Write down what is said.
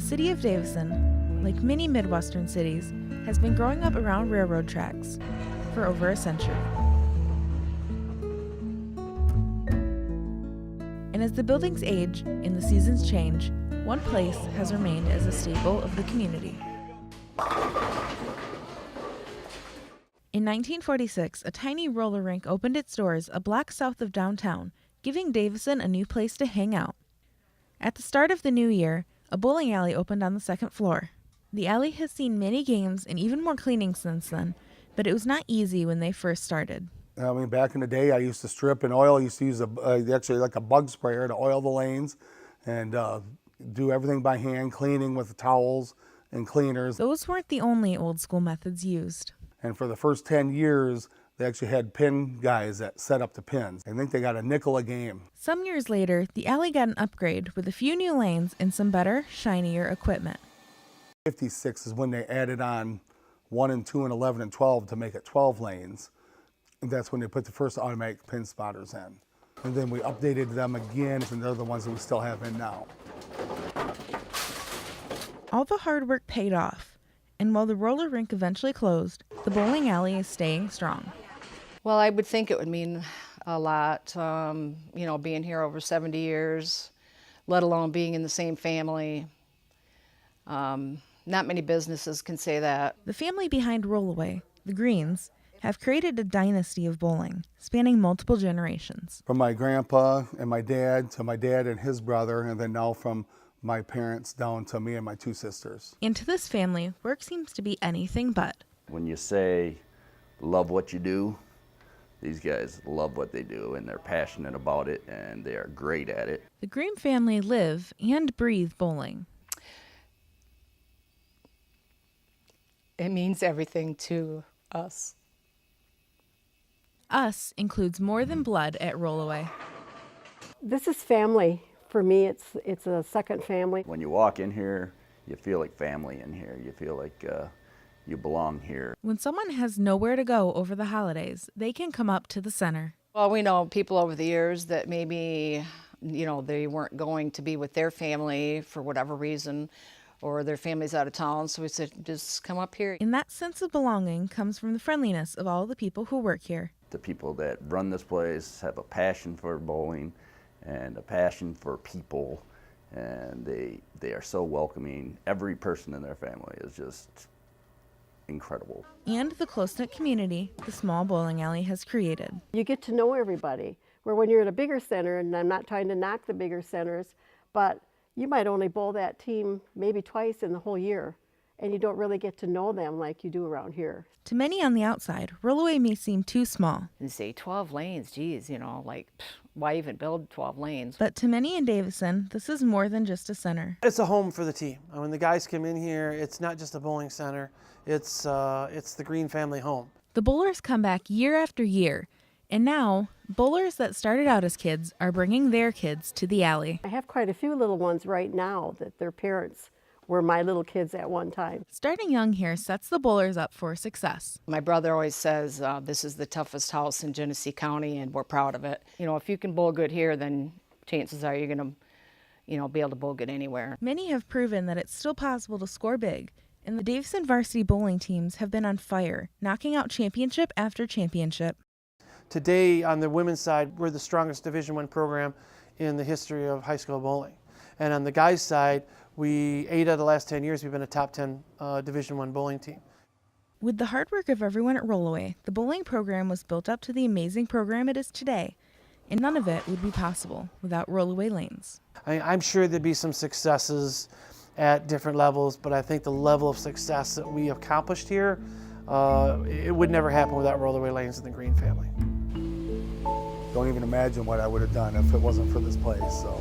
city of Davison, like many Midwestern cities, has been growing up around railroad tracks for over a century. And as the buildings age and the seasons change, one place has remained as a staple of the community. In 1946, a tiny roller rink opened its doors a block south of downtown, giving Davison a new place to hang out. At the start of the new year, a bowling alley opened on the second floor. The alley has seen many games and even more cleaning since then, but it was not easy when they first started. I mean, back in the day, I used to strip and oil. I used to use actually like a bug sprayer to oil the lanes and do everything by hand, cleaning with towels and cleaners. Those weren't the only old school methods used. And for the first 10 years, they actually had pin guys that set up the pins. I think they got a nickel a game. Some years later, the alley got an upgrade with a few new lanes and some better, shinier equipment. 56 is when they added on 1 and 2 and 11 and 12 to make it 12 lanes. And that's when they put the first automatic pin spotters in. And then we updated them again, and they're the ones that we still have in now. All the hard work paid off, and while the roller rink eventually closed, the bowling alley is staying strong. Well, I would think it would mean a lot, being here over 70 years, let alone being in the same family. Not many businesses can say that. The family behind Rollaway, the Greens, have created a dynasty of bowling, spanning multiple generations. From my grandpa and my dad to my dad and his brother, and then now from my parents down to me and my 2 sisters. And to this family, work seems to be anything but. When you say, love what you do, these guys love what they do, and they're passionate about it, and they are great at it. The Green family live and breathe bowling. It means everything to us. Us includes more than blood at Rollaway. This is family. For me, it's a second family. When you walk in here, you feel like family in here. You feel like you belong here. When someone has nowhere to go over the holidays, they can come up to the center. Well, we know people over the years that maybe, they weren't going to be with their family for whatever reason, or their family's out of town, so we said, just come up here. And that sense of belonging comes from the friendliness of all the people who work here. The people that run this place have a passion for bowling and a passion for people, and they are so welcoming. Every person in their family is just incredible. And the close-knit community the small bowling alley has created. You get to know everybody, where when you're at a bigger center, and I'm not trying to knock the bigger centers, but you might only bowl that team maybe twice in the whole year, and you don't really get to know them like you do around here. To many on the outside, Rollaway may seem too small. And say 12 lanes, geez, why even build 12 lanes? But to many in Davison, this is more than just a center. It's a home for the team. When the guys come in here, it's not just a bowling center, it's the Green family home. The bowlers come back year after year, and now, bowlers that started out as kids are bringing their kids to the alley. I have quite a few little ones right now that their parents were my little kids at one time. Starting young here sets the bowlers up for success. My brother always says, this is the toughest house in Genesee County, and we're proud of it. If you can bowl good here, then chances are you're going to, be able to bowl good anywhere. Many have proven that it's still possible to score big, and the Davison varsity bowling teams have been on fire, knocking out championship after championship. Today, on the women's side, we're the strongest Division I program in the history of high school bowling. And on the guys' side, 8 out of the last 10 years, we've been a top 10 Division I bowling team. With the hard work of everyone at Rollaway, the bowling program was built up to the amazing program it is today, and none of it would be possible without Rollaway lanes. I'm sure there'd be some successes at different levels, but I think the level of success that we accomplished here, it would never happen without Rollaway lanes and the Green family. Don't even imagine what I would have done if it wasn't for this place. So.